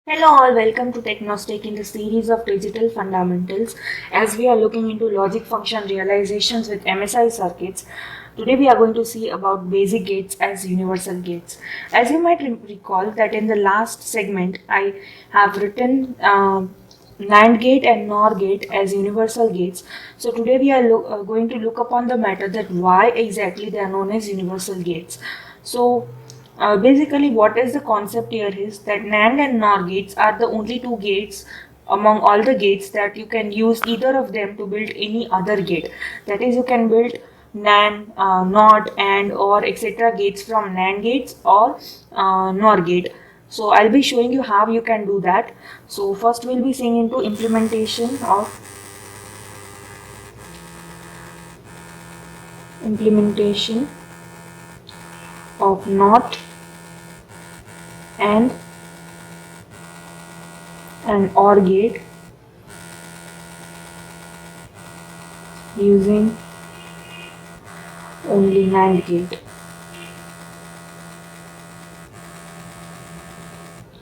Hello all, welcome to Technostic in the series of digital fundamentals as we are looking into logic function realizations with MSI circuits. Today we are going to see about basic gates as universal gates. As you might recall that in the last segment I have written NAND gate and NOR gate as universal gates. So today we are going to look upon the matter that why exactly they are known as universal gates. So basically, what is the concept here is that NAND and NOR gates are the only two gates among all the gates that you can use either of them to build any other gate. That is, you can build NAND, NOT, and or etc. gates from NAND gates or NOR gate. So I'll be showing you how you can do that. So first we'll be seeing into implementation of NOT and an OR gate using only NAND gate.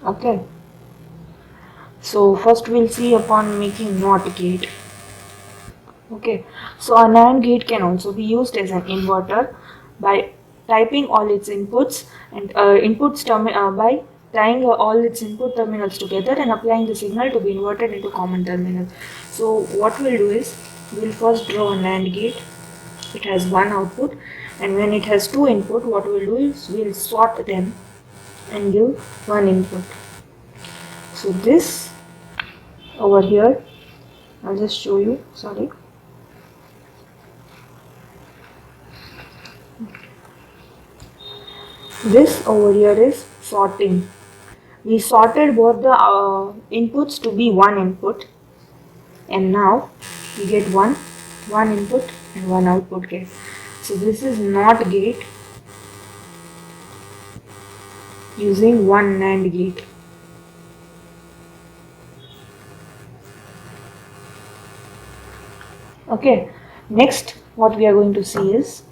Okay. So first we'll see upon making NOT gate. Okay. So a NAND gate can also be used as an inverter by typing all its inputs and by tying all its input terminals together and applying the signal to be inverted into common terminal. So what we'll do is we'll first draw a NAND gate. It has one output, and when it has two input, what we'll do is we'll sort them and give one input. So this over here, I'll just show you, sorry. This over here is sorting. We sorted both the inputs to be one input, and now we get one input and one output gate. So this is NOT gate using one NAND gate. Okay, next what we are going to see is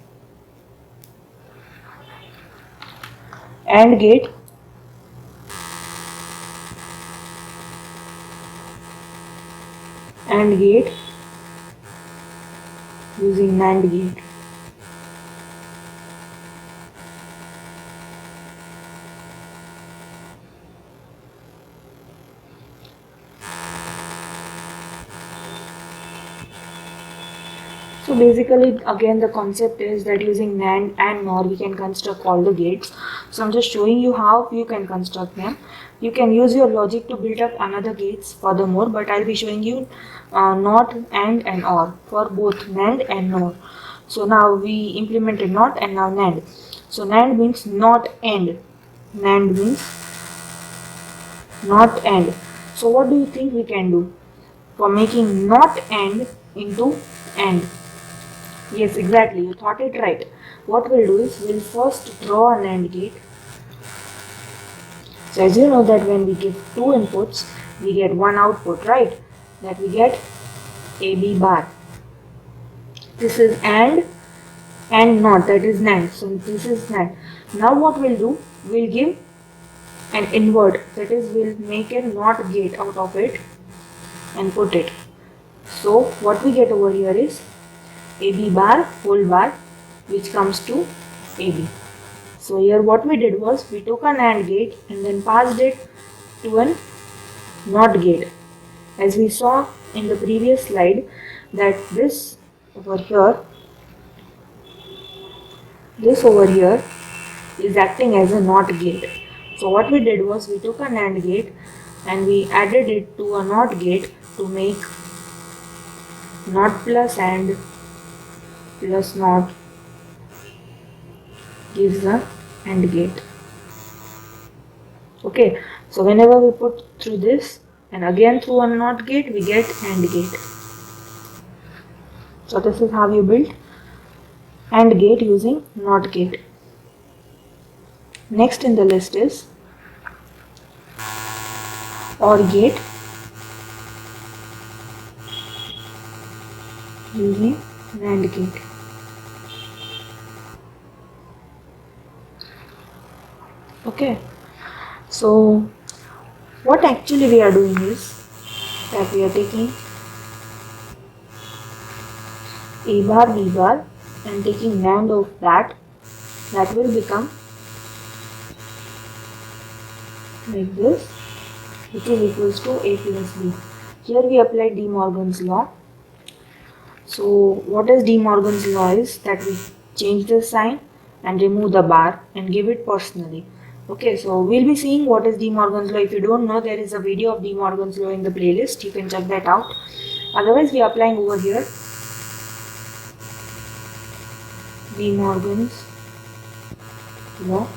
AND gate using NAND gate. So basically again the concept is that using NAND and NOR we can construct all the gates. So I'm just showing you how you can construct them. You can use your logic to build up another gates furthermore, but I'll be showing you NOT, and OR for both NAND and NOR. So now we implemented NOT and now NAND. So NAND means not AND. NAND means not AND. So what do you think we can do for making not AND into AND? Yes, exactly. You thought it right. What we'll do is we'll first draw an AND gate. So as you know that when we give two inputs, we get one output, right? That we get AB bar. This is and not, that is NAND. So this is NAND. Now what we'll do, we'll give an invert, that is we'll make a NOT gate out of it and put it. So what we get over here is AB bar whole bar, which comes to AB. So here what we did was we took an AND gate and then passed it to an NOT gate. As we saw in the previous slide that this over here is acting as a NOT gate. So what we did was we took an AND gate and we added it to a NOT gate to make NOT plus AND plus NOT gives a AND gate. Okay, so whenever we put through this and again through a NOT gate, we get AND gate. So this is how you build AND gate using NOT gate. Next in the list is OR gate using NAND gate. Okay, so What actually we are doing is that we are taking A bar B bar and taking NAND of that will become like this, which is equals to A plus B. Here we apply De Morgan's law. So what is De Morgan's law is that we change the sign and remove the bar and give it personally. Okay, so we'll be seeing what is De Morgan's law. If you don't know, there is a video of De Morgan's law in the playlist. You can check that out. Otherwise, we are applying over here De Morgan's law.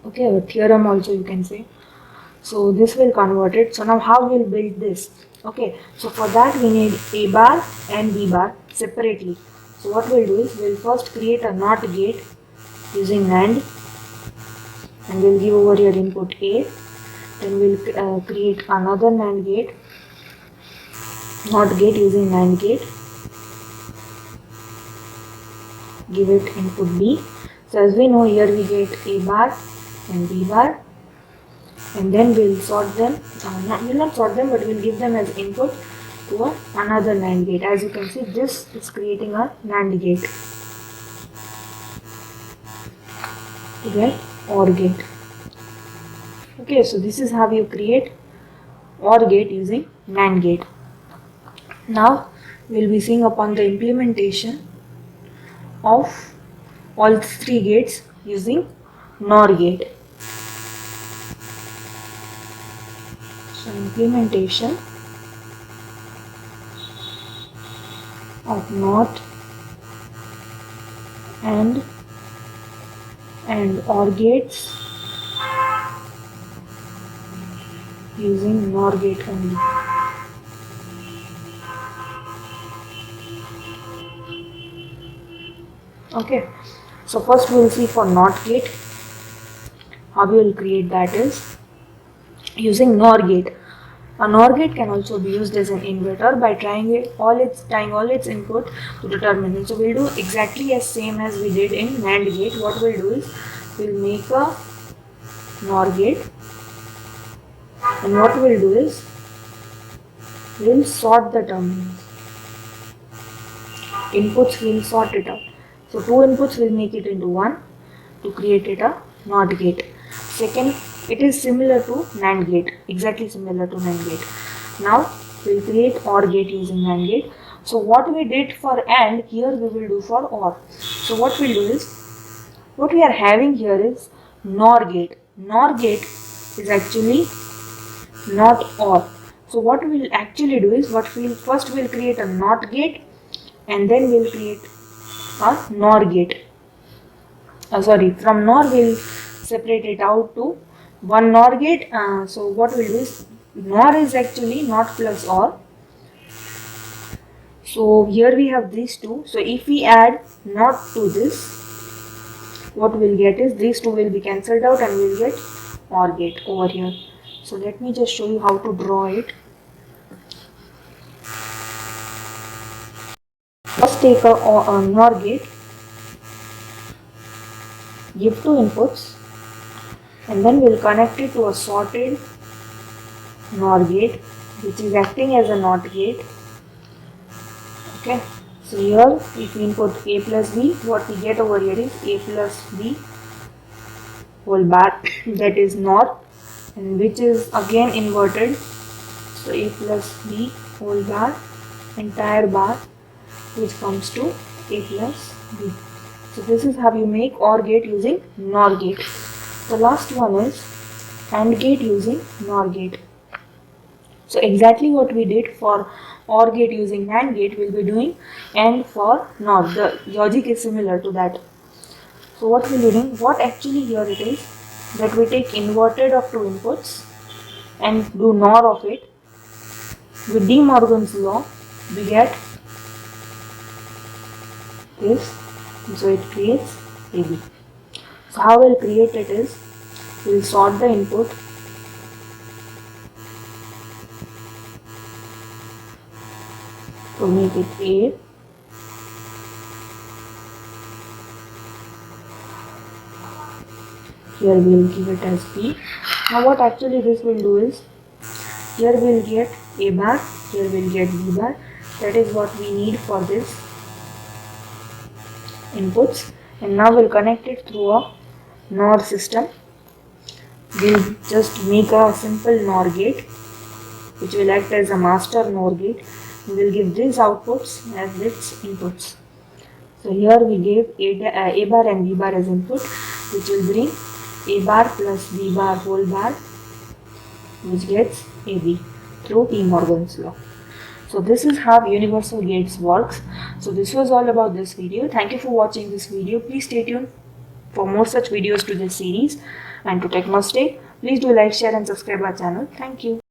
Okay, a theorem also you can say. So this will convert it. So now how we'll build this? Okay, so for that we need A bar and B bar separately. So what we'll do is we'll first create a NOT gate using NAND, and we'll give over here input A. Then we'll create another NAND gate, NOT gate using NAND gate. Give it input B. So as we know, here we get A bar and B bar, and then we'll sort them, we'll not sort them, but we'll give them as input to another NAND gate. As you can see, this is creating a NAND gate to get OR gate. Okay, so this is how you create OR gate using NAND gate. Now we'll be seeing upon the implementation of all three gates using NOR gate. So implementation of NOT and OR gates using NOR gate only. Okay, so first we will see for NOT gate how we will create that is using NOR gate. A NOR gate can also be used as an inverter by tying all its input to the terminal. So we'll do exactly as same as we did in NAND gate. What we'll do is we'll make a NOR gate, and what we'll do is we'll sort the terminals. Inputs we'll sort it out. So two inputs will make it into one to create it a NOT gate. Second, it is similar to NAND gate, exactly similar to NAND gate. Now we'll create OR gate using NAND gate. So what we did for AND, here we will do for OR. So what we'll do is, what we are having here is NOR gate. NOR gate is actually not OR. So what we'll actually do is, first we'll create a NOT gate, and then we'll create a NOR gate. From NOR we'll separate it out to one NOR gate. So what we'll do is, NOR is actually NOT plus OR. So here we have these two. So if we add NOT to this, what we'll get is these two will be cancelled out and we'll get OR gate over here. So let me just show you how to draw it. First take a NOR gate, give two inputs, and then we'll connect it to a sorted NOR gate, which is acting as a NOT gate. Okay, so here if we input A plus B, what we get over here is A plus B whole bar, that is NOR, and which is again inverted. So A plus B whole bar, entire bar, which comes to A plus B. So this is how you make OR gate using NOR gate. The last one is AND gate using NOR gate. So exactly what we did for OR gate using NAND gate, we'll be doing AND for NOR. The logic is similar to that. So what we'll be doing, what actually here it is, that we take inverted of two inputs and do NOR of it. With De Morgan's law, we get this, so it creates AB. So how we'll create it is, we'll sort the input to make it A, here we will give it as B. Now what actually this will do is, here we'll get A bar, here we'll get B bar. That is what we need for this inputs. And now we'll connect it through a NOR system. We'll just make a simple NOR gate which will act as a master NOR gate. We will give these outputs as its inputs. So here we gave A bar and B bar as input, which will bring A bar plus B bar whole bar, which gets AB through De Morgan's law. So this is how universal gates works. So this was all about this video. Thank you for watching this video. Please stay tuned for more such videos to this series and to Technostay. Please do like, share and subscribe our channel. Thank you.